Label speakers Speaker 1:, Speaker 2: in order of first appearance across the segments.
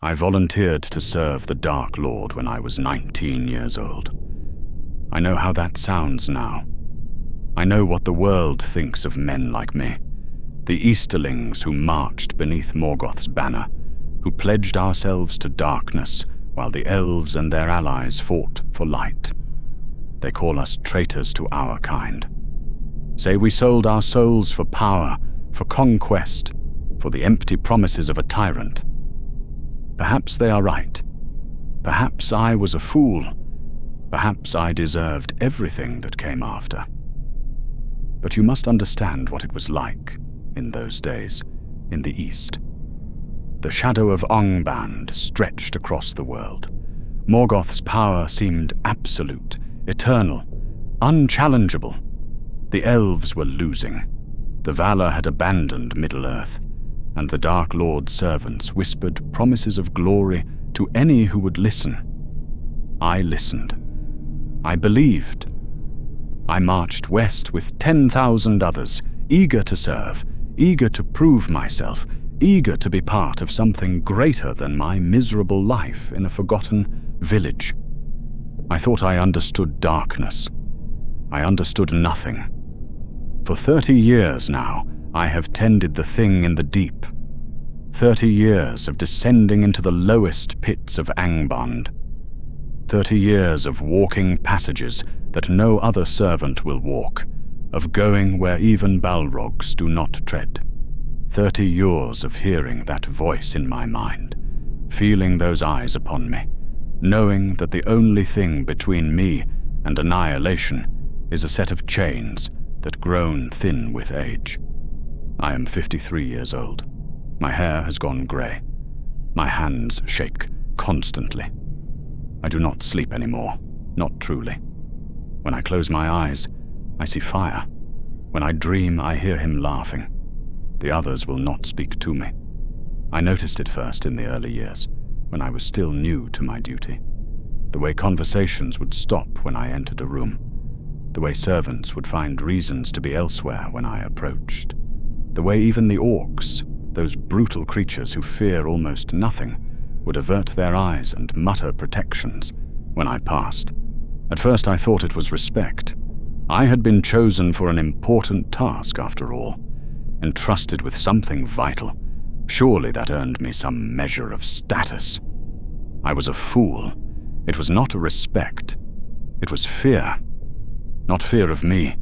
Speaker 1: I volunteered to serve the Dark Lord when I was 19 years old. I know how that sounds now. I know what the world thinks of men like me, the Easterlings who marched beneath Morgoth's banner, who pledged ourselves to darkness while the elves and their allies fought for light. They call us traitors to our kind. Say we sold our souls for power, for conquest, for the empty promises of a tyrant. Perhaps they are right. Perhaps I was a fool. Perhaps I deserved everything that came after. But you must understand what it was like in those days in the East. The shadow of Angband stretched across the world. Morgoth's power seemed absolute, eternal, unchallengeable. The elves were losing. The Valar had abandoned Middle-earth, and the Dark Lord's servants whispered promises of glory to any who would listen. I listened. I believed. I marched west with 10,000 others, eager to serve, eager to prove myself, eager to be part of something greater than my miserable life in a forgotten village. I thought I understood darkness. I understood nothing. For 30 years now, I have tended the thing in the deep. 30 years of descending into the lowest pits of Angband. 30 years of walking passages that no other servant will walk, of going where even Balrogs do not tread. 30 years of hearing that voice in my mind, feeling those eyes upon me, knowing that the only thing between me and annihilation is a set of chains that grown thin with age. I am 53 years old. My hair has gone grey. My hands shake constantly. I do not sleep anymore, not truly. When I close my eyes, I see fire. When I dream, I hear him laughing. The others will not speak to me. I noticed it first in the early years, when I was still new to my duty. The way conversations would stop when I entered a room. The way servants would find reasons to be elsewhere when I approached. The way even the orcs, those brutal creatures who fear almost nothing, would avert their eyes and mutter protections when I passed. At first I thought it was respect. I had been chosen for an important task after all, entrusted with something vital. Surely that earned me some measure of status. I was a fool. It was not a respect. It was fear. Not fear of me,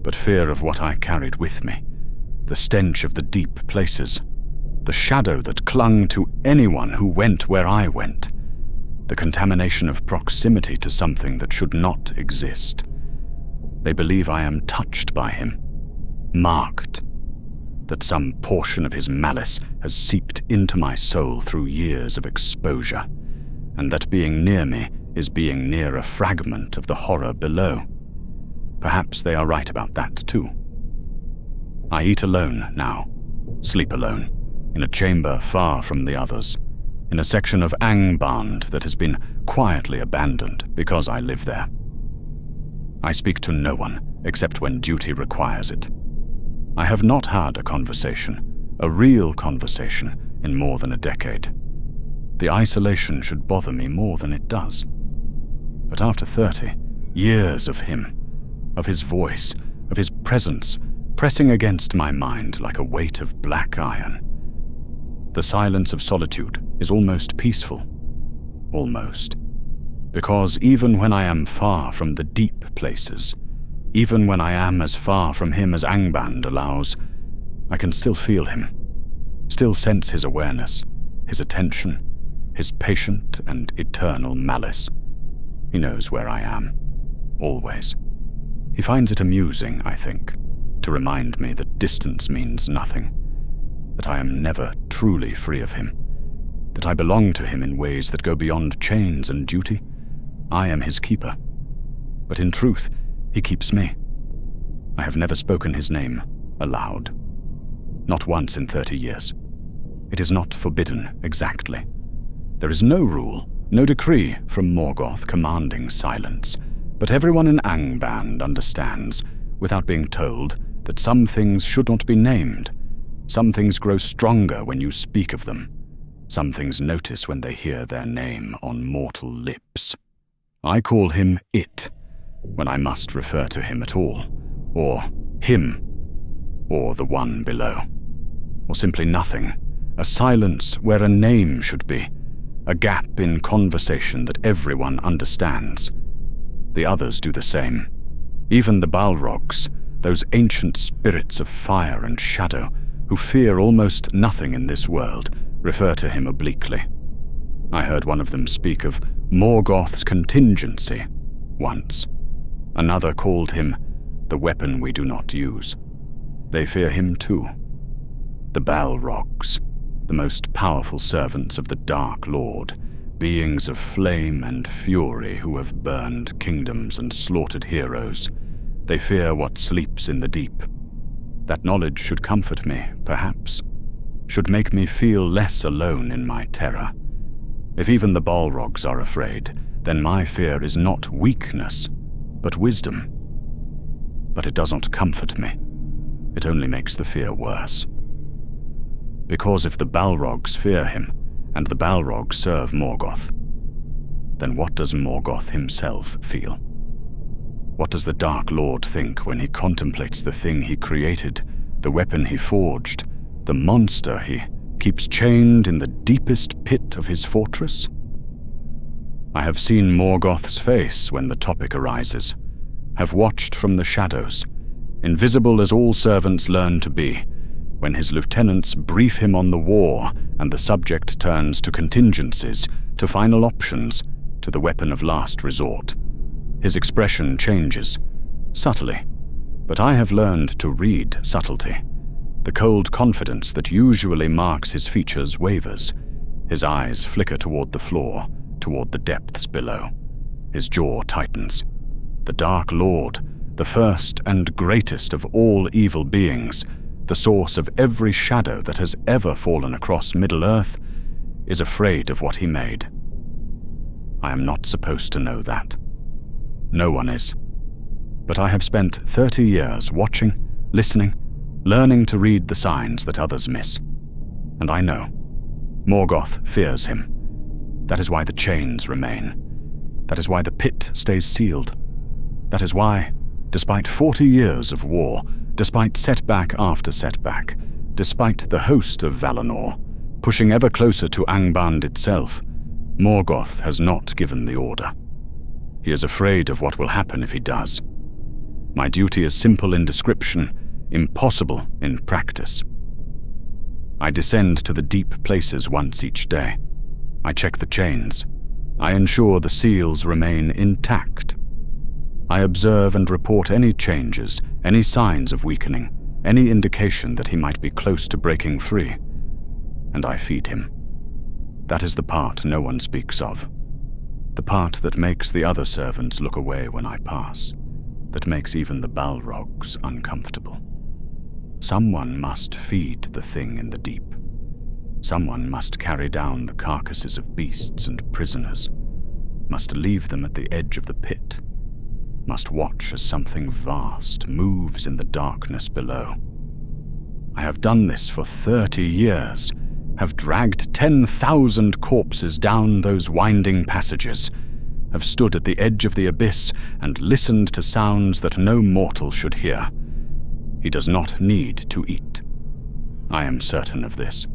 Speaker 1: but fear of what I carried with me. The stench of the deep places. The shadow that clung to anyone who went where I went. The contamination of proximity to something that should not exist. They believe I am touched by him, marked, that some portion of his malice has seeped into my soul through years of exposure, and that being near me is being near a fragment of the horror below. Perhaps they are right about that too. I eat alone now, sleep alone, in a chamber far from the others, in a section of Angband that has been quietly abandoned because I live there. I speak to no one except when duty requires it. I have not had a conversation, a real conversation, in more than a decade. The isolation should bother me more than it does. But after 30 years of him, of his voice, of his presence, pressing against my mind like a weight of black iron, the silence of solitude is almost peaceful. Almost. Because even when I am far from the deep places, even when I am as far from him as Angband allows, I can still feel him, still sense his awareness, his attention, his patient and eternal malice. He knows where I am, always. He finds it amusing, I think, to remind me that distance means nothing, that I am never truly free of him, that I belong to him in ways that go beyond chains and duty. I am his keeper. But in truth, he keeps me. I have never spoken his name aloud. Not once in 30 years. It is not forbidden, exactly. There is no rule, no decree from Morgoth commanding silence, but everyone in Angband understands, without being told, that some things should not be named. Some things grow stronger when you speak of them. Some things notice when they hear their name on mortal lips. I call him it, when I must refer to him at all, or him, or the one below, or simply nothing, a silence where a name should be, a gap in conversation that everyone understands. The others do the same. Even the Balrogs, those ancient spirits of fire and shadow, who fear almost nothing in this world, refer to him obliquely. I heard one of them speak of Morgoth's contingency once. Another called him the weapon we do not use. They fear him too. The Balrogs, the most powerful servants of the Dark Lord, beings of flame and fury who have burned kingdoms and slaughtered heroes. They fear what sleeps in the deep. That knowledge should comfort me, perhaps, should make me feel less alone in my terror. If even the Balrogs are afraid, then my fear is not weakness, but wisdom. But it does not comfort me. It only makes the fear worse. Because if the Balrogs fear him, and the Balrogs serve Morgoth, then what does Morgoth himself feel? What does the Dark Lord think when he contemplates the thing he created, the weapon he forged, the monster he keeps chained in the deepest pit of his fortress? I have seen Morgoth's face when the topic arises, have watched from the shadows, invisible as all servants learn to be, when his lieutenants brief him on the war and the subject turns to contingencies, to final options, to the weapon of last resort. His expression changes, subtly, but I have learned to read subtlety. The cold confidence that usually marks his features wavers. His eyes flicker toward the floor, toward the depths below. His jaw tightens. The Dark Lord, the first and greatest of all evil beings, the source of every shadow that has ever fallen across Middle-earth, is afraid of what he made. I am not supposed to know that. No one is. But I have spent 30 years watching, listening, learning to read the signs that others miss. And I know. Morgoth fears him. That is why the chains remain. That is why the pit stays sealed. That is why, despite 40 years of war, despite setback after setback, despite the host of Valinor, pushing ever closer to Angband itself, Morgoth has not given the order. He is afraid of what will happen if he does. My duty is simple in description, impossible in practice. I descend to the deep places once each day. I check the chains. I ensure the seals remain intact. I observe and report any changes, any signs of weakening, any indication that he might be close to breaking free. And I feed him. That is the part no one speaks of. The part that makes the other servants look away when I pass, that makes even the Balrogs uncomfortable. Someone must feed the thing in the deep. Someone must carry down the carcasses of beasts and prisoners, must leave them at the edge of the pit, must watch as something vast moves in the darkness below. I have done this for 30 years, have dragged 10,000 corpses down those winding passages, have stood at the edge of the abyss and listened to sounds that no mortal should hear. He does not need to eat. I am certain of this.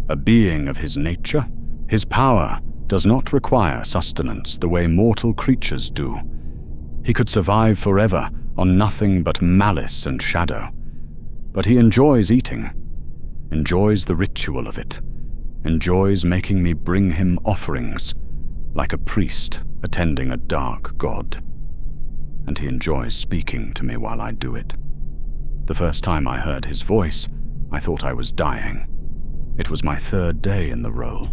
Speaker 1: A being of his nature, his power does not require sustenance the way mortal creatures do. He could survive forever on nothing but malice and shadow. But he enjoys eating, enjoys the ritual of it, enjoys making me bring him offerings, like a priest attending a dark god. And he enjoys speaking to me while I do it. The first time I heard his voice, I thought I was dying. It was my 3rd day in the role.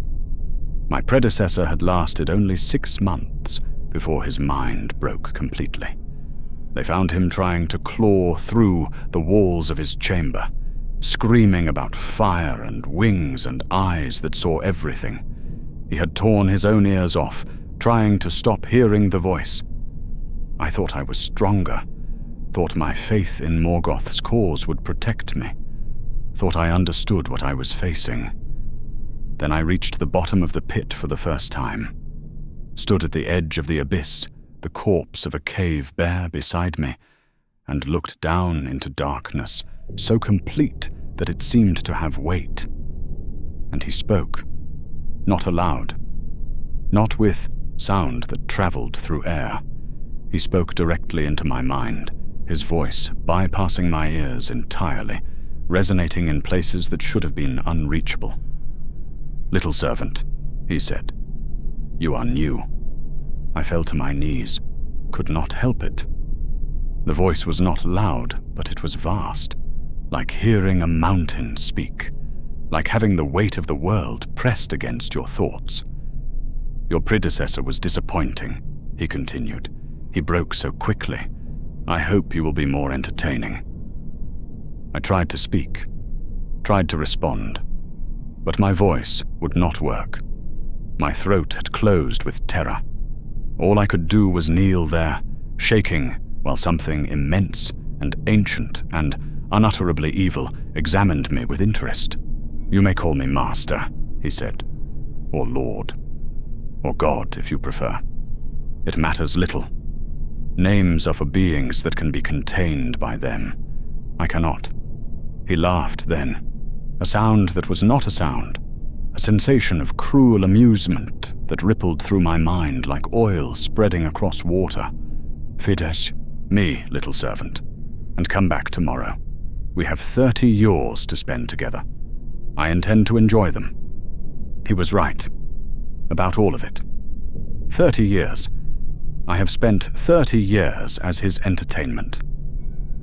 Speaker 1: My predecessor had lasted only 6 months before his mind broke completely. They found him trying to claw through the walls of his chamber, screaming about fire and wings and eyes that saw everything. He had torn his own ears off, trying to stop hearing the voice. I thought I was stronger, thought my faith in Morgoth's cause would protect me, thought I understood what I was facing. Then I reached the bottom of the pit for the first time, stood at the edge of the abyss, the corpse of a cave bear beside me, and looked down into darkness, so complete that it seemed to have weight. And he spoke, not aloud, not with sound that traveled through air. He spoke directly into my mind, his voice bypassing my ears entirely, resonating in places that should have been unreachable. "Little servant," he said, "you are new." I fell to my knees, could not help it. The voice was not loud, but it was vast, like hearing a mountain speak, like having the weight of the world pressed against your thoughts. "Your predecessor was disappointing," he continued. "He broke so quickly. I hope you will be more entertaining." I tried to speak, tried to respond, but my voice would not work. My throat had closed with terror. All I could do was kneel there, shaking, while something immense and ancient and unutterably evil examined me with interest. "You may call me Master," he said, "or Lord, or God if you prefer. It matters little. Names are for beings that can be contained by them. I cannot." He laughed then, a sound that was not a sound, a sensation of cruel amusement that rippled through my mind like oil spreading across water. "Fidesh, me, little servant, and come back tomorrow. We have 30 years to spend together. I intend to enjoy them." He was right, about all of it. 30 years. I have spent 30 years as his entertainment.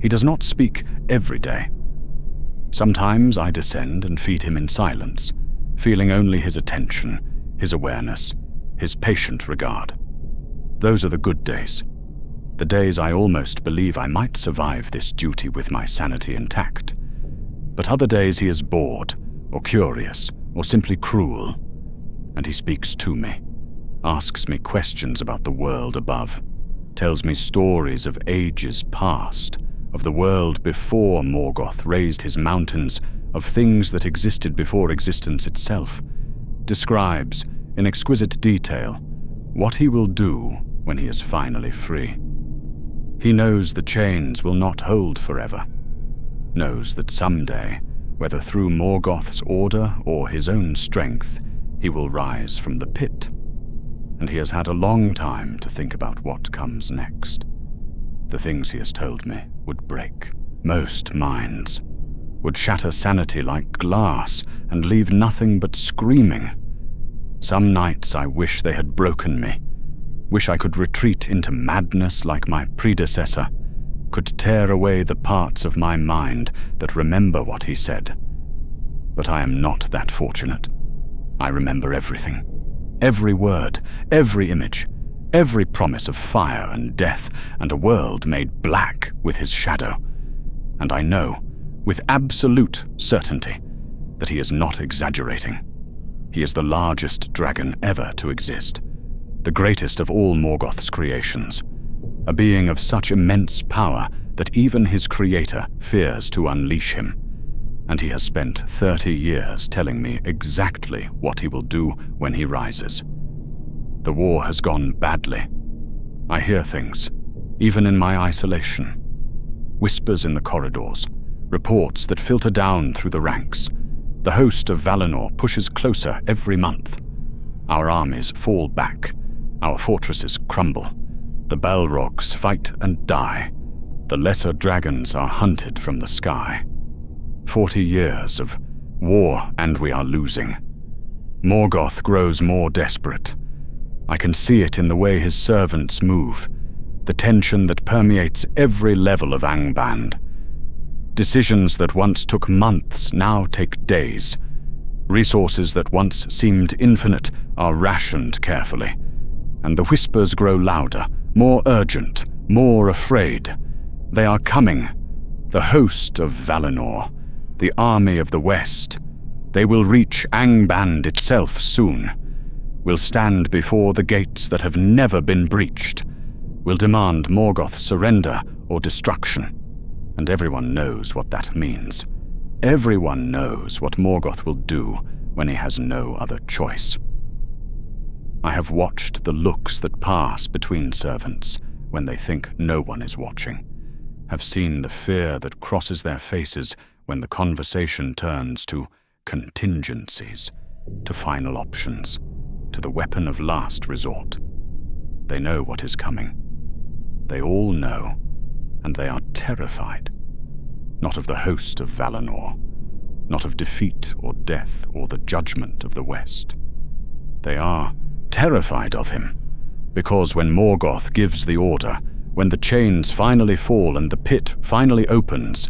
Speaker 1: He does not speak every day. Sometimes I descend and feed him in silence, feeling only his attention, his awareness, his patient regard. Those are the good days. The days I almost believe I might survive this duty with my sanity intact. But other days he is bored, or curious, or simply cruel, and he speaks to me, asks me questions about the world above, tells me stories of ages past, of the world before Morgoth raised his mountains, of things that existed before existence itself, describes, in exquisite detail, what he will do when he is finally free. He knows the chains will not hold forever, knows that someday, whether through Morgoth's order or his own strength, he will rise from the pit, and he has had a long time to think about what comes next. The things he has told me would break most minds, would shatter sanity like glass and leave nothing but screaming. Some nights I wish they had broken me, wish I could retreat into madness like my predecessor, could tear away the parts of my mind that remember what he said. But I am not that fortunate. I remember everything, every word, every image, every promise of fire and death and a world made black with his shadow. And I know, with absolute certainty, that he is not exaggerating. He is the largest dragon ever to exist, the greatest of all Morgoth's creations, a being of such immense power that even his creator fears to unleash him. And he has spent 30 years telling me exactly what he will do when he rises. The war has gone badly. I hear things, even in my isolation. Whispers in the corridors, reports that filter down through the ranks. The host of Valinor pushes closer every month. Our armies fall back. Our fortresses crumble. The Balrogs fight and die. The lesser dragons are hunted from the sky. 40 years of war, and we are losing. Morgoth grows more desperate. I can see it in the way his servants move, the tension that permeates every level of Angband. Decisions that once took months now take days. Resources that once seemed infinite are rationed carefully. And the whispers grow louder, more urgent, more afraid. They are coming. The host of Valinor, the army of the West. They will reach Angband itself soon. Will stand before the gates that have never been breached. Will demand Morgoth's surrender or destruction. And everyone knows what that means. Everyone knows what Morgoth will do when he has no other choice. I have watched the looks that pass between servants when they think no one is watching, have seen the fear that crosses their faces when the conversation turns to contingencies, to final options, to the weapon of last resort. They know what is coming. They all know, and they are terrified. Not of the host of Valinor, not of defeat or death or the judgment of the West. They are terrified of him, because when Morgoth gives the order, when the chains finally fall and the pit finally opens,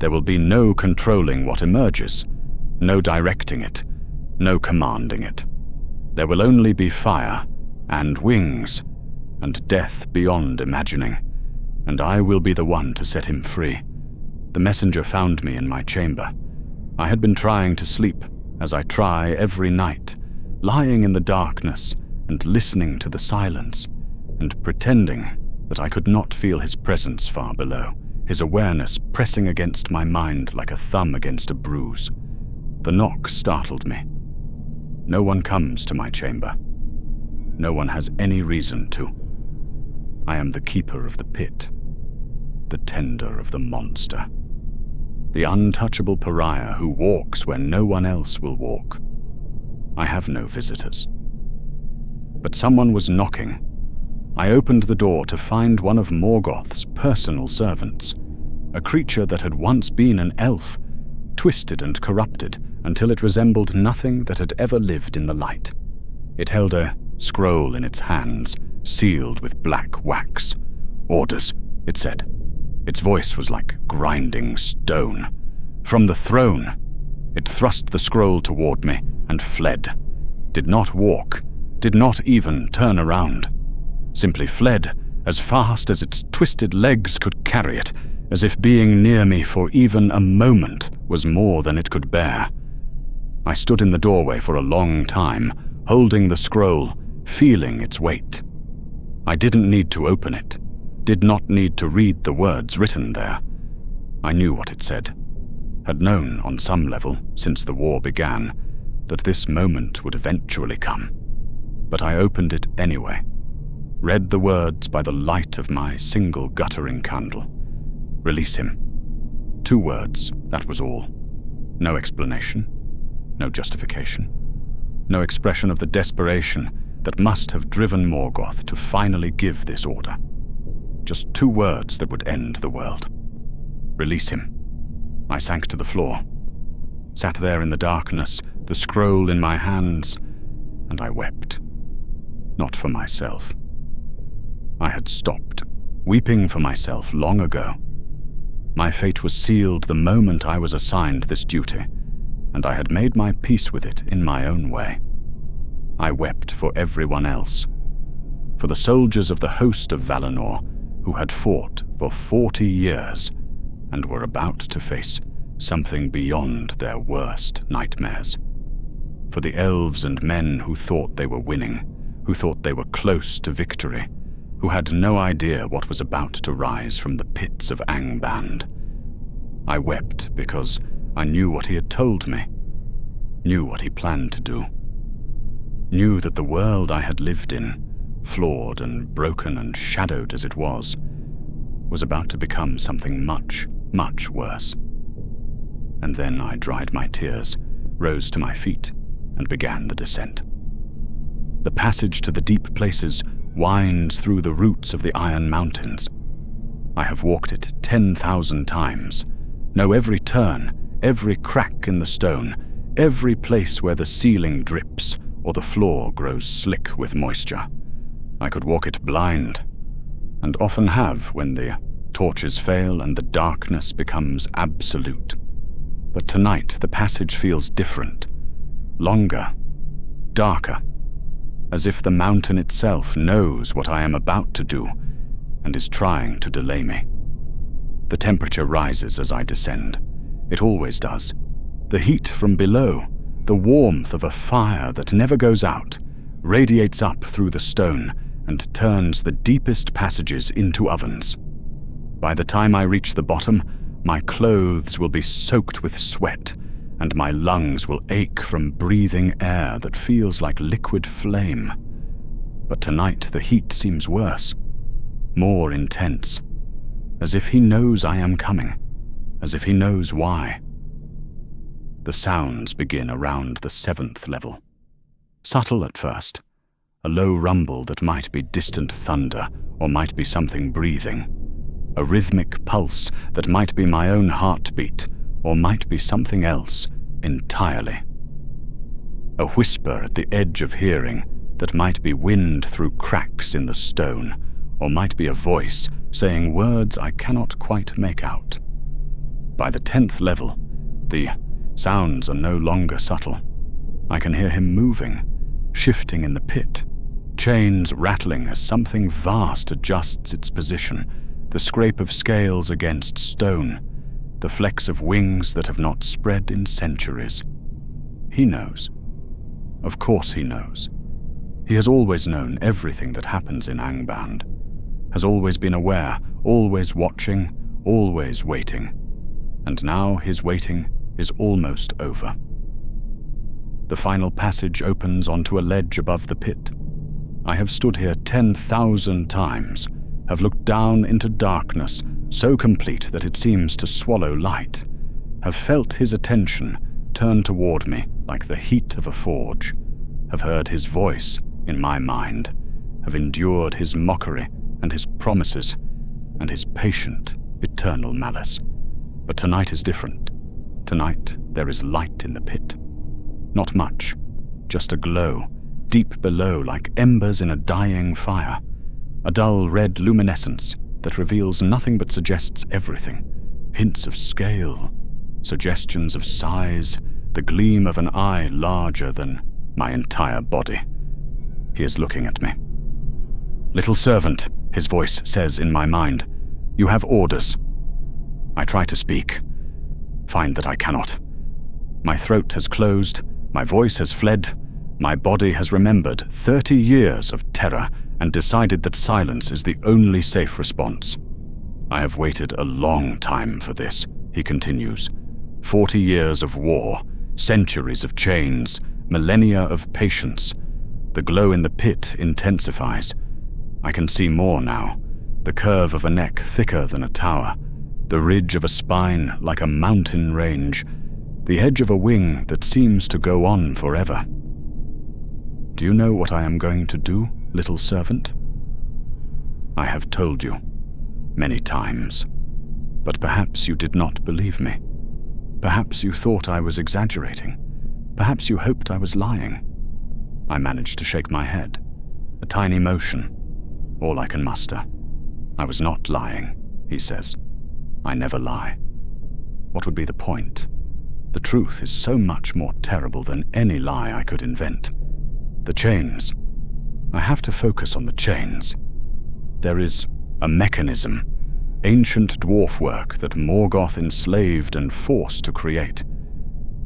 Speaker 1: there will be no controlling what emerges, no directing it, no commanding it. There will only be fire and wings and death beyond imagining, and I will be the one to set him free. The messenger found me in my chamber. I had been trying to sleep, as I try every night, lying in the darkness and listening to the silence, and pretending that I could not feel his presence far below, his awareness pressing against my mind like a thumb against a bruise. The knock startled me. No one comes to my chamber. No one has any reason to. I am the keeper of the pit, the tender of the monster, the untouchable pariah who walks where no one else will walk. I have no visitors. But someone was knocking. I opened the door to find one of Morgoth's personal servants, a creature that had once been an elf, twisted and corrupted until it resembled nothing that had ever lived in the light. It held a scroll in its hands, sealed with black wax. "Orders," it said. Its voice was like grinding stone. From the throne, it thrust the scroll toward me and fled. Did not walk, did not even turn around. Simply fled as fast as its twisted legs could carry it, as if being near me for even a moment was more than it could bear. I stood in the doorway for a long time, holding the scroll, feeling its weight. I didn't need to open it, did not need to read the words written there. I knew what it said, had known on some level since the war began that this moment would eventually come. But I opened it anyway, read the words by the light of my single guttering candle. Release him. 2 words, that was all. No explanation, no justification, no expression of the desperation that must have driven Morgoth to finally give this order. Just 2 words that would end the world. Release him. I sank to the floor, sat there in the darkness, the scroll in my hands, and I wept. Not for myself. I had stopped weeping for myself long ago. My fate was sealed the moment I was assigned this duty, and I had made my peace with it in my own way. I wept for everyone else, for the soldiers of the host of Valinor who had fought for 40 years and were about to face something beyond their worst nightmares, for the elves and men who thought they were winning, who thought they were close to victory, who had no idea what was about to rise from the pits of Angband. I wept because I knew what he had told me, knew what he planned to do, knew that the world I had lived in, flawed and broken and shadowed as it was about to become something much, much worse. And then I dried my tears, rose to my feet, and began the descent. The passage to the deep places winds through the roots of the Iron Mountains. I have walked it 10,000 times, know every turn, every crack in the stone, every place where the ceiling drips or the floor grows slick with moisture. I could walk it blind, and often have when the torches fail and the darkness becomes absolute. But tonight the passage feels different, longer, darker, as if the mountain itself knows what I am about to do and is trying to delay me. The temperature rises as I descend. It always does. The heat from below, the warmth of a fire that never goes out, radiates up through the stone and turns the deepest passages into ovens. By the time I reach the bottom, my clothes will be soaked with sweat, and my lungs will ache from breathing air that feels like liquid flame. But tonight the heat seems worse, more intense, as if he knows I am coming, as if he knows why. The sounds begin around the 7th level. Subtle at first, a low rumble that might be distant thunder or might be something breathing. A rhythmic pulse that might be my own heartbeat or might be something else entirely. A whisper at the edge of hearing that might be wind through cracks in the stone or might be a voice saying words I cannot quite make out. By the 10th level, the sounds are no longer subtle. I can hear him moving, shifting in the pit, chains rattling as something vast adjusts its position, the scrape of scales against stone, the flecks of wings that have not spread in centuries. He knows. Of course he knows. He has always known everything that happens in Angband, has always been aware, always watching, always waiting. And now his waiting is almost over. The final passage opens onto a ledge above the pit. I have stood here 10,000 times, have looked down into darkness so complete that it seems to swallow light, have felt his attention turn toward me like the heat of a forge, have heard his voice in my mind, have endured his mockery and his promises and his patient, eternal malice. But tonight is different. Tonight there is light in the pit. Not much, just a glow, deep below like embers in a dying fire. A dull red luminescence that reveals nothing but suggests everything. Hints of scale, suggestions of size, the gleam of an eye larger than my entire body. He is looking at me. "Little servant," his voice says in my mind, "you have orders." I try to speak, find that I cannot. My throat has closed, my voice has fled, my body has remembered 30 years of terror and decided that silence is the only safe response. "I have waited a long time for this," he continues. 40 years of war, centuries of chains, millennia of patience. The glow in the pit intensifies. I can see more now. The curve of a neck thicker than a tower. The ridge of a spine like a mountain range. The edge of a wing that seems to go on forever. "Do you know what I am going to do, little servant?" I have told you, many times, but perhaps you did not believe me. Perhaps you thought I was exaggerating. Perhaps you hoped I was lying. I managed to shake my head, a tiny motion, all I can muster. "I was not lying," he says. "I never lie. What would be the point? The truth is so much more terrible than any lie I could invent. The chains. I have to focus on the chains. There is a mechanism, ancient dwarf work that Morgoth enslaved and forced to create.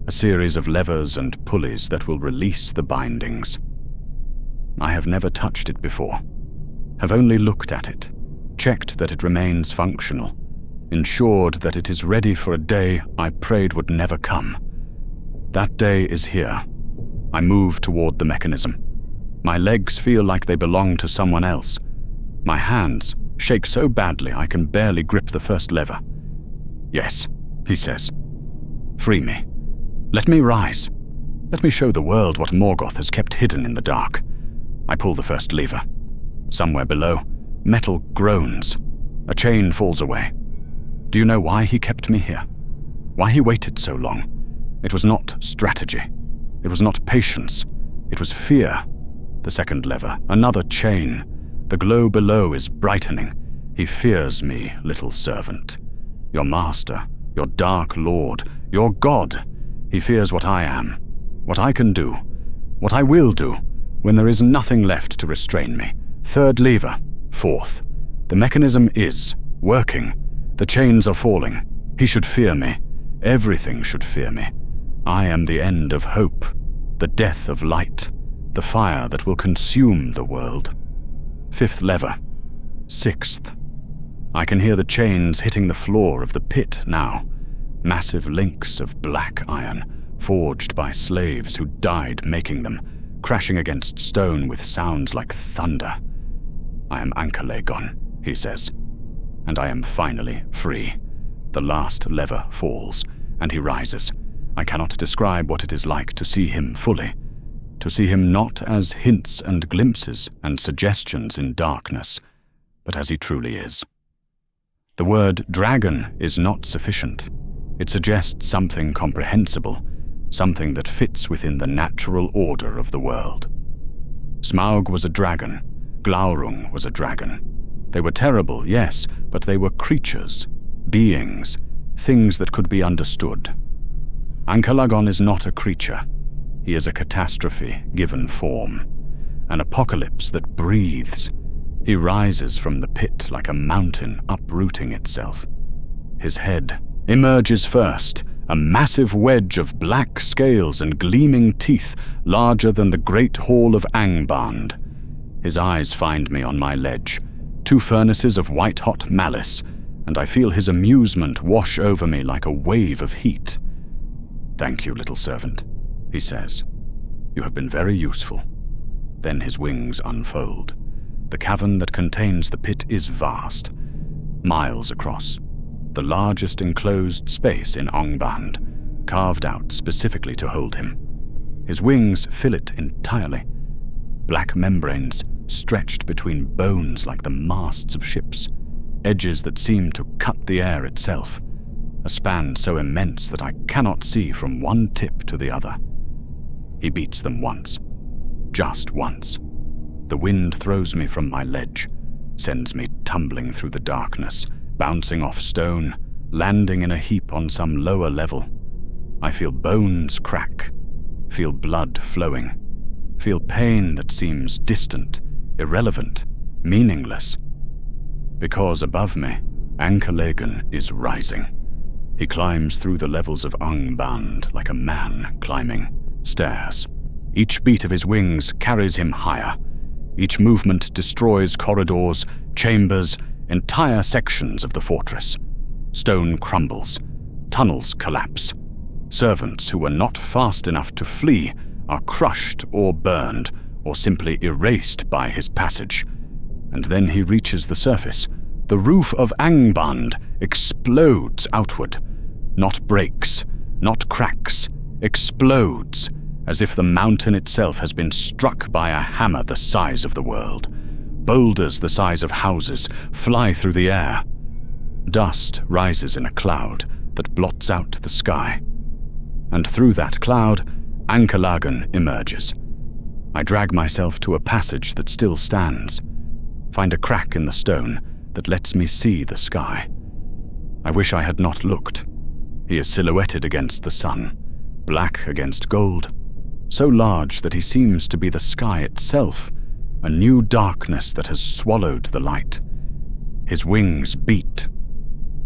Speaker 1: A series of levers and pulleys that will release the bindings. I have never touched it before, have only looked at it, checked that it remains functional, ensured that it is ready for a day I prayed would never come. That day is here. I move toward the mechanism. My legs feel like they belong to someone else. My hands shake so badly I can barely grip the first lever. "Yes," he says. "Free me. Let me rise. Let me show the world what Morgoth has kept hidden in the dark." I pull the first lever. Somewhere below, metal groans. A chain falls away. Do you know why he kept me here? Why he waited so long? It was not strategy. It was not patience. It was fear. The second lever, another chain. The glow below is brightening. He fears me, little servant. Your master, your dark lord, your god. He fears what I am, what I can do, what I will do, when there is nothing left to restrain me. Third lever, fourth. The mechanism is working. The chains are falling. He should fear me. Everything should fear me. I am the end of hope, the death of light, the fire that will consume the world. Fifth lever, sixth. I can hear the chains hitting the floor of the pit now. Massive links of black iron, forged by slaves who died making them, crashing against stone with sounds like thunder. I am Ancalagon, he says, and I am finally free. The last lever falls, and he rises. I cannot describe what it is like to see him fully, to see him not as hints and glimpses and suggestions in darkness, but as he truly is. The word dragon is not sufficient. It suggests something comprehensible, something that fits within the natural order of the world. Smaug was a dragon. Glaurung was a dragon. They were terrible, yes, but they were creatures, beings, things that could be understood. Ancalagon is not a creature. He is a catastrophe given form, an apocalypse that breathes. He rises from the pit like a mountain uprooting itself. His head emerges first, a massive wedge of black scales and gleaming teeth larger than the great hall of Angband. His eyes find me on my ledge, 2 furnaces of white-hot malice, and I feel his amusement wash over me like a wave of heat. "Thank you, little servant," he says. "You have been very useful." Then his wings unfold. The cavern that contains the pit is vast, miles across, the largest enclosed space in Angband, carved out specifically to hold him. His wings fill it entirely. Black membranes stretched between bones like the masts of ships, edges that seem to cut the air itself, a span so immense that I cannot see from one tip to the other. He beats them once, just once. The wind throws me from my ledge, sends me tumbling through the darkness, bouncing off stone, landing in a heap on some lower level. I feel bones crack, feel blood flowing, feel pain that seems distant, irrelevant, meaningless. Because above me, Ancalagon is rising. He climbs through the levels of Angband like a man climbing stairs. Each beat of his wings carries him higher. Each movement destroys corridors, chambers, entire sections of the fortress. Stone crumbles, tunnels collapse. Servants who were not fast enough to flee are crushed or burned or simply erased by his passage. And then he reaches the surface. The roof of Angband explodes outward. Not breaks, not cracks, explodes, as if the mountain itself has been struck by a hammer the size of the world. Boulders the size of houses fly through the air. Dust rises in a cloud that blots out the sky. And through that cloud, Ancalagon emerges. I drag myself to a passage that still stands, find a crack in the stone that lets me see the sky. I wish I had not looked. He is silhouetted against the sun, black against gold, so large that he seems to be the sky itself, a new darkness that has swallowed the light. His wings beat.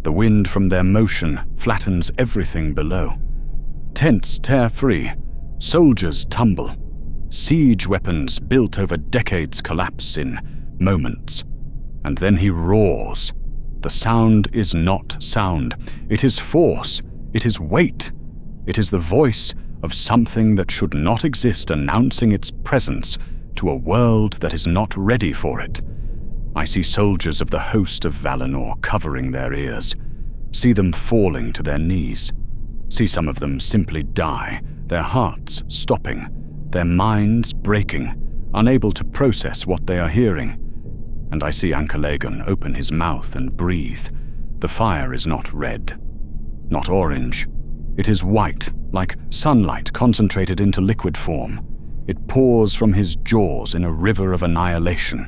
Speaker 1: The wind from their motion flattens everything below. Tents tear free, soldiers tumble. Siege weapons built over decades collapse in moments. And then he roars. The sound is not sound. It is force. It is weight. It is the voice of something that should not exist announcing its presence to a world that is not ready for it. I see soldiers of the host of Valinor covering their ears, see them falling to their knees, see some of them simply die, their hearts stopping, their minds breaking, unable to process what they are hearing. And I see Ancalagon open his mouth and breathe. The fire is not red, not orange. It is white, like sunlight concentrated into liquid form. It pours from his jaws in a river of annihilation.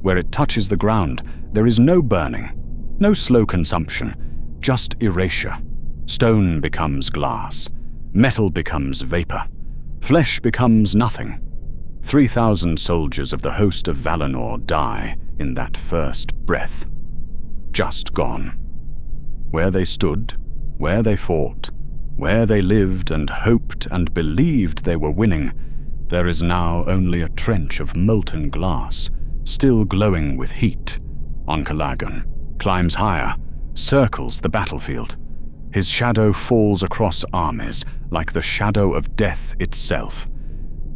Speaker 1: Where it touches the ground, there is no burning, no slow consumption, just erasure. Stone becomes glass, metal becomes vapor, flesh becomes nothing. 3,000 soldiers of the host of Valinor die in that first breath. Just gone. Where they stood, where they fought, where they lived and hoped and believed they were winning, there is now only a trench of molten glass, still glowing with heat. Ancalagon climbs higher, circles the battlefield. His shadow falls across armies, like the shadow of death itself,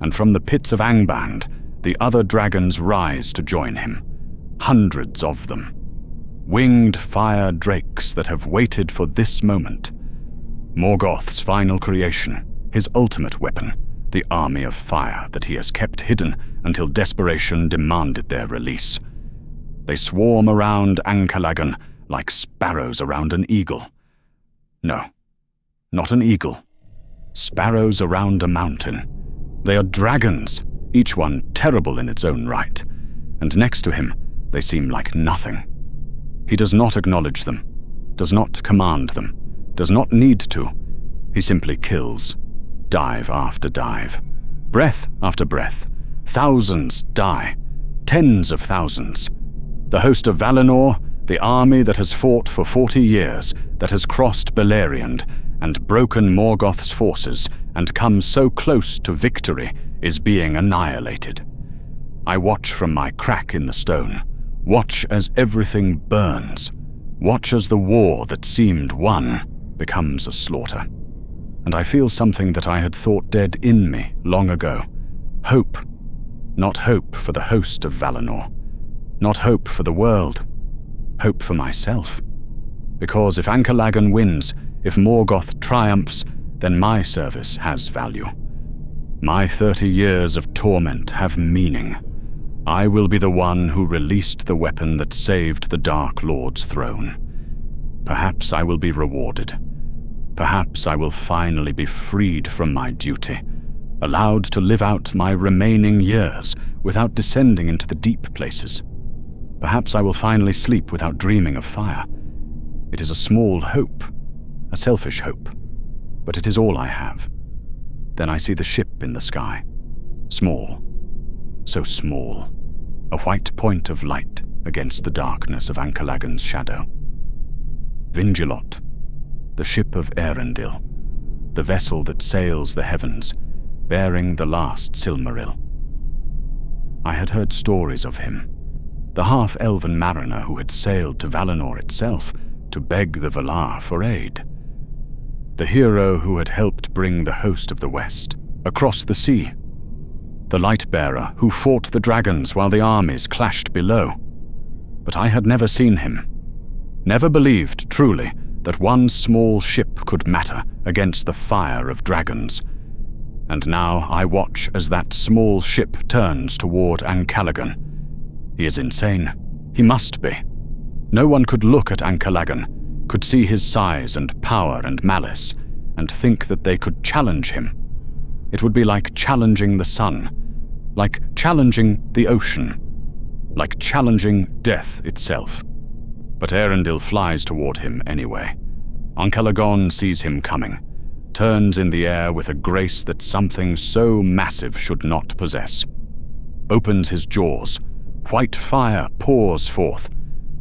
Speaker 1: and from the pits of Angband, the other dragons rise to join him, hundreds of them. Winged fire drakes that have waited for this moment. Morgoth's final creation, his ultimate weapon, the army of fire that he has kept hidden until desperation demanded their release. They swarm around Ancalagon like sparrows around an eagle. No, not an eagle. Sparrows around a mountain. They are dragons, each one terrible in its own right, and next to him they seem like nothing. He does not acknowledge them, does not command them, does not need to. He simply kills, dive after dive, breath after breath. Thousands die, tens of thousands. The host of Valinor, the army that has fought for 40 years, that has crossed Beleriand and broken Morgoth's forces and come so close to victory, is being annihilated. I watch from my crack in the stone, watch as everything burns, watch as the war that seemed won becomes a slaughter. And I feel something that I had thought dead in me long ago. Hope. Not hope for the host of Valinor. Not hope for the world. Hope for myself. Because if Ancalagon wins, if Morgoth triumphs, then my service has value. My 30 years of torment have meaning. I will be the one who released the weapon that saved the Dark Lord's throne. Perhaps I will be rewarded. Perhaps I will finally be freed from my duty, allowed to live out my remaining years without descending into the deep places. Perhaps I will finally sleep without dreaming of fire. It is a small hope, a selfish hope, but it is all I have. Then I see the ship in the sky. Small, so small, a white point of light against the darkness of Ancalagon's shadow. Vingilot, the ship of Eärendil, the vessel that sails the heavens, bearing the last Silmaril. I had heard stories of him, the half-elven mariner who had sailed to Valinor itself to beg the Valar for aid. The hero who had helped bring the host of the West across the sea. The light-bearer who fought the dragons while the armies clashed below. But I had never seen him, never believed truly that one small ship could matter against the fire of dragons. And now I watch as that small ship turns toward Ancalagon. He is insane. He must be. No one could look at Ancalagon, could see his size and power and malice, and think that they could challenge him. It would be like challenging the sun, like challenging the ocean, like challenging death itself. But Eärendil flies toward him anyway. Ancalagon sees him coming, turns in the air with a grace that something so massive should not possess. Opens his jaws, white fire pours forth,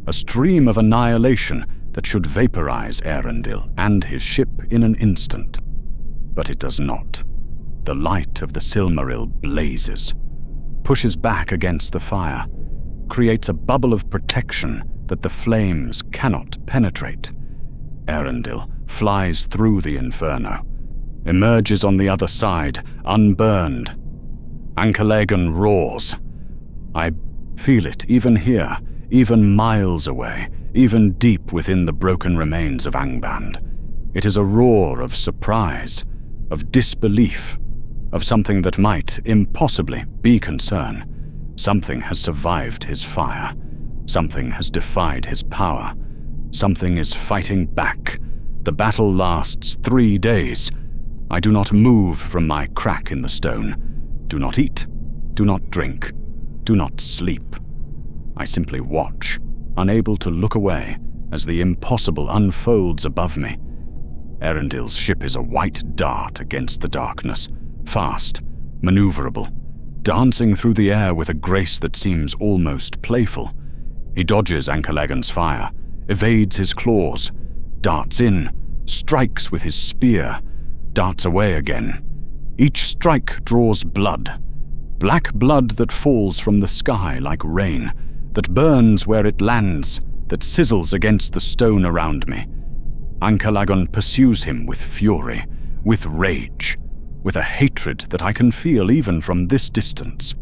Speaker 1: a stream of annihilation that should vaporize Eärendil and his ship in an instant. But it does not. The light of the Silmaril blazes, pushes back against the fire, creates a bubble of protection that the flames cannot penetrate. Eärendil flies through the inferno, emerges on the other side, unburned. Ancalagon roars. I feel it even here, even miles away, even deep within the broken remains of Angband. It is a roar of surprise, of disbelief, of something that might impossibly be concern. Something has survived his fire. Something has defied his power. Something is fighting back. The battle lasts 3 days. I do not move from my crack in the stone. Do not eat. Do not drink. Do not sleep. I simply watch, unable to look away as the impossible unfolds above me. Eärendil's ship is a white dart against the darkness, fast, maneuverable, dancing through the air with a grace that seems almost playful. He dodges Ancalagon's fire, evades his claws, darts in, strikes with his spear, darts away again. Each strike draws blood, black blood that falls from the sky like rain, that burns where it lands, that sizzles against the stone around me. Ancalagon pursues him with fury, with rage, with a hatred that I can feel even from this distance.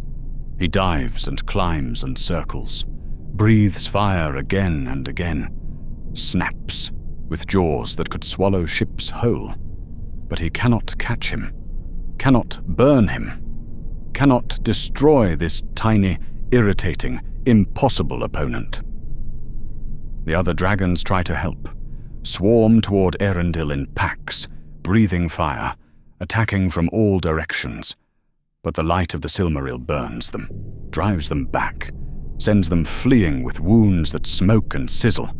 Speaker 1: He dives and climbs and circles, breathes fire again and again, snaps with jaws that could swallow ships whole. But he cannot catch him, cannot burn him, cannot destroy this tiny, irritating, impossible opponent. The other dragons try to help, swarm toward Eärendil in packs, breathing fire, attacking from all directions. But the light of the Silmaril burns them, drives them back, sends them fleeing with wounds that smoke and sizzle.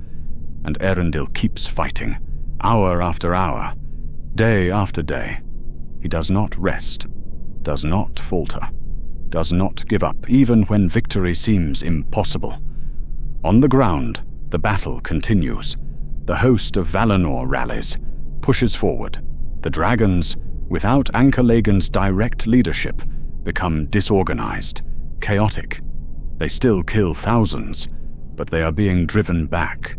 Speaker 1: And Eärendil keeps fighting, hour after hour, day after day. He does not rest, does not falter, does not give up even when victory seems impossible. On the ground, the battle continues. The host of Valinor rallies, pushes forward. The dragons, without Ancalagon's direct leadership, become disorganized, chaotic. They still kill thousands, but they are being driven back.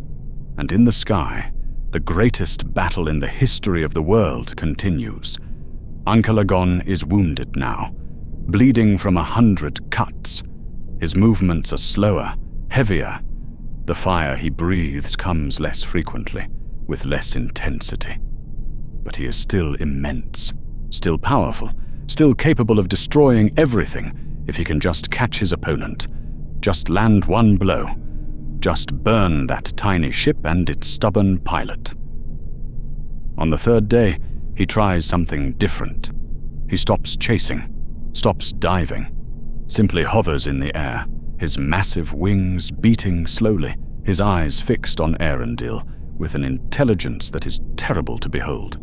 Speaker 1: And in the sky, the greatest battle in the history of the world continues. Ancalagon is wounded now, bleeding from 100 cuts. His movements are slower, heavier. The fire he breathes comes less frequently, with less intensity. But he is still immense, still powerful, still capable of destroying everything if he can just catch his opponent, just land one blow, just burn that tiny ship and its stubborn pilot. On the third day, he tries something different. He stops chasing, stops diving, simply hovers in the air, his massive wings beating slowly, his eyes fixed on Eärendil with an intelligence that is terrible to behold.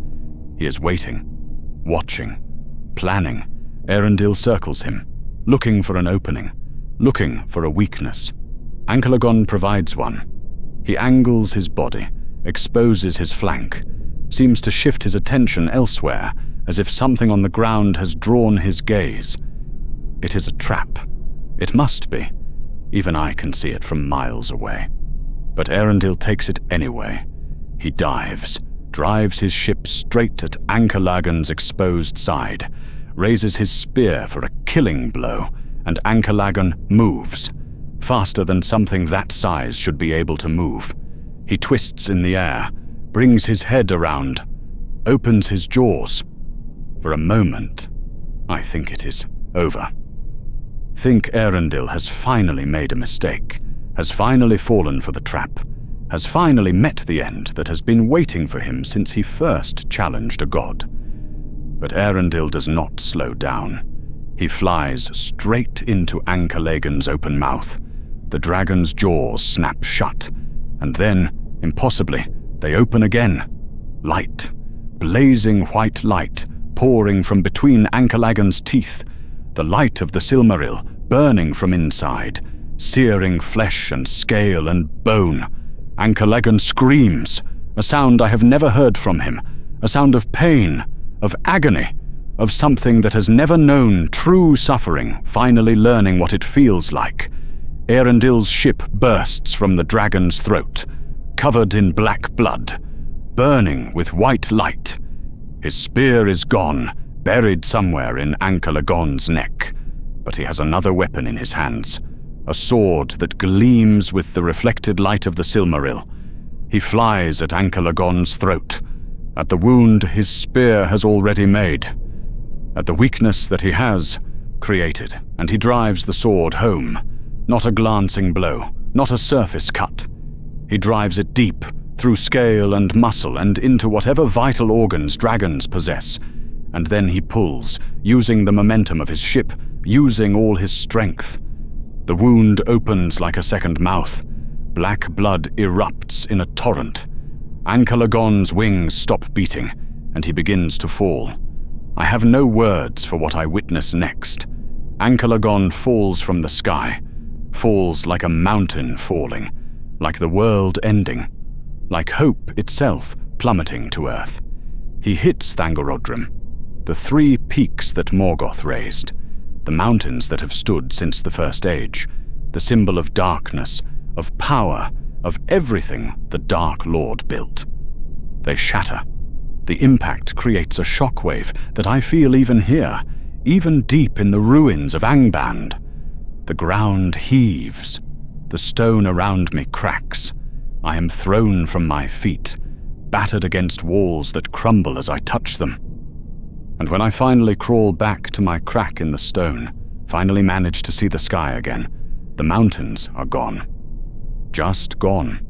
Speaker 1: He is waiting, watching, planning. Eärendil circles him, looking for an opening, looking for a weakness. Ancalagon provides one. He angles his body, exposes his flank, seems to shift his attention elsewhere, as if something on the ground has drawn his gaze. It is a trap. It must be. Even I can see it from miles away. But Eärendil takes it anyway. He dives, drives his ship straight at Ancalagon's exposed side, raises his spear for a killing blow, and Ancalagon moves, faster than something that size should be able to move. He twists in the air, brings his head around, opens his jaws. For a moment, I think it is over. Think Eärendil has finally made a mistake, has finally fallen for the trap, has finally met the end that has been waiting for him since he first challenged a god. But Eärendil does not slow down. He flies straight into Ancalagon's open mouth. The dragon's jaws snap shut, and then, impossibly, they open again. Light, blazing white light, pouring from between Ancalagon's teeth. The light of the Silmaril, burning from inside, searing flesh and scale and bone. Ancalagon screams, a sound I have never heard from him, a sound of pain, of agony, of something that has never known true suffering, finally learning what it feels like. Eärendil's ship bursts from the dragon's throat, covered in black blood, burning with white light. His spear is gone, buried somewhere in Ancalagon's neck, but he has another weapon in his hands, a sword that gleams with the reflected light of the Silmaril. He flies at Ancalagon's throat, at the wound his spear has already made, at the weakness that he has created, and he drives the sword home. Not a glancing blow, not a surface cut. He drives it deep, through scale and muscle and into whatever vital organs dragons possess. And then he pulls, using the momentum of his ship, using all his strength. The wound opens like a second mouth. Black blood erupts in a torrent. Ancalagon's wings stop beating, and he begins to fall. I have no words for what I witness next. Ancalagon falls from the sky, falls like a mountain falling, like the world ending, like hope itself plummeting to earth. He hits Thangorodrim, the 3 peaks that Morgoth raised, the mountains that have stood since the First Age, the symbol of darkness, of power, of everything the Dark Lord built. They shatter. The impact creates a shockwave that I feel even here, even deep in the ruins of Angband. The ground heaves. The stone around me cracks. I am thrown from my feet, battered against walls that crumble as I touch them. And when I finally crawl back to my crack in the stone, finally manage to see the sky again, the mountains are gone. Just gone.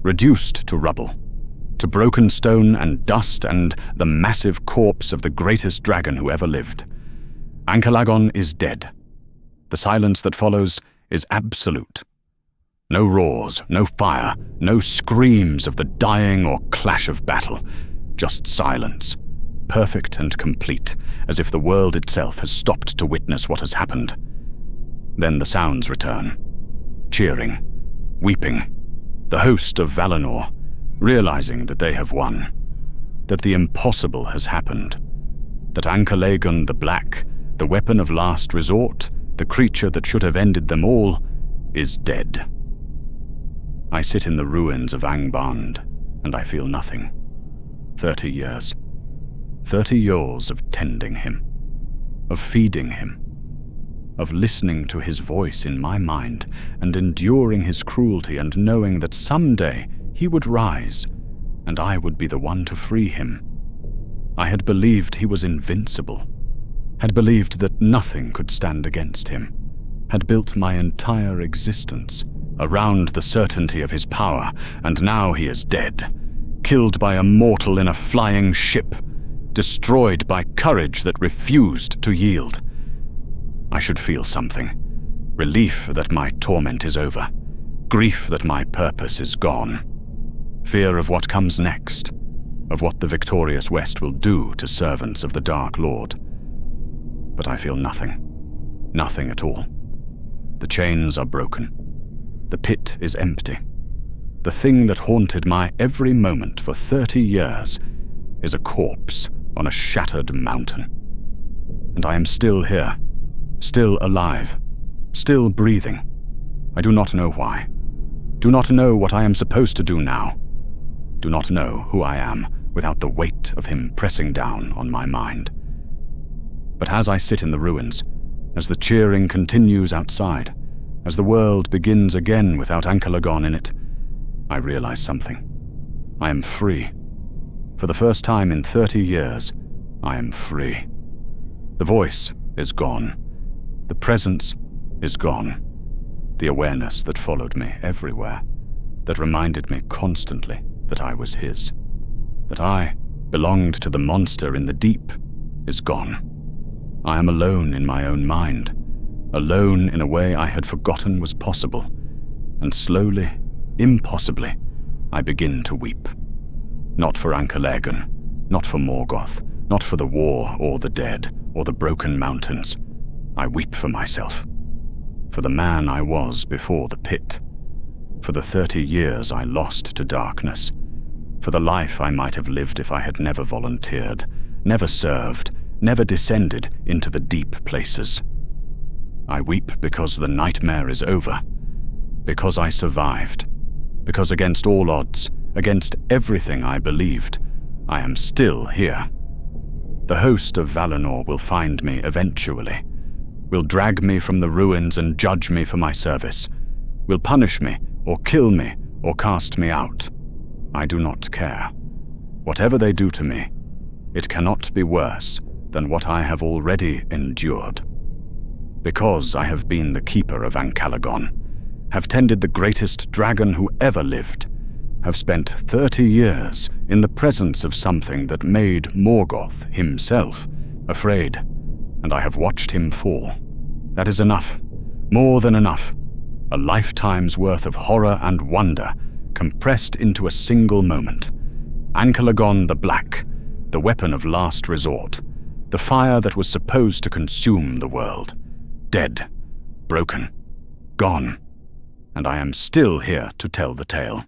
Speaker 1: Reduced to rubble. To broken stone and dust and the massive corpse of the greatest dragon who ever lived. Ancalagon is dead. The silence that follows is absolute. No roars, no fire, no screams of the dying or clash of battle. Just silence. Perfect and complete, as if the world itself has stopped to witness what has happened. Then the sounds return. Cheering. Weeping. The host of Valinor, realizing that they have won. That the impossible has happened. That Ancalagon the Black, the weapon of last resort, the creature that should have ended them all, is dead. I sit in the ruins of Angband, and I feel nothing. 30 years. 30 years of tending him, of feeding him, of listening to his voice in my mind and enduring his cruelty and knowing that someday he would rise and I would be the one to free him. I had believed he was invincible, had believed that nothing could stand against him, had built my entire existence around the certainty of his power, and now he is dead, killed by a mortal in a flying ship, destroyed by courage that refused to yield. I should feel something. Relief that my torment is over. Grief that my purpose is gone. Fear of what comes next. Of what the victorious West will do to servants of the Dark Lord. But I feel nothing. Nothing at all. The chains are broken. The pit is empty. The thing that haunted my every moment for 30 years is a corpse on a shattered mountain. And I am still here, still alive, still breathing. I do not know why. Do not know what I am supposed to do now. Do not know who I am without the weight of him pressing down on my mind. But as I sit in the ruins, as the cheering continues outside, as the world begins again without Ancalagon in it, I realize something. I am free. For the first time in 30 years, I am free. The voice is gone. The presence is gone. The awareness that followed me everywhere, that reminded me constantly that I was his, that I belonged to the monster in the deep, is gone. I am alone in my own mind, alone in a way I had forgotten was possible, and slowly, impossibly, I begin to weep. Not for Ancalagon, not for Morgoth, not for the war or the dead or the broken mountains. I weep for myself, for the man I was before the pit, for the 30 years I lost to darkness, for the life I might have lived if I had never volunteered, never served, never descended into the deep places. I weep because the nightmare is over, because I survived, because against all odds, against everything I believed, I am still here. The host of Valinor will find me eventually, will drag me from the ruins and judge me for my service, will punish me or kill me or cast me out. I do not care. Whatever they do to me, it cannot be worse than what I have already endured. Because I have been the keeper of Ancalagon, have tended the greatest dragon who ever lived, have spent 30 years in the presence of something that made Morgoth himself afraid, and I have watched him fall. That is enough, more than enough. A lifetime's worth of horror and wonder compressed into a single moment. Ancalagon the Black, the weapon of last resort, the fire that was supposed to consume the world. Dead, broken, gone, and I am still here to tell the tale.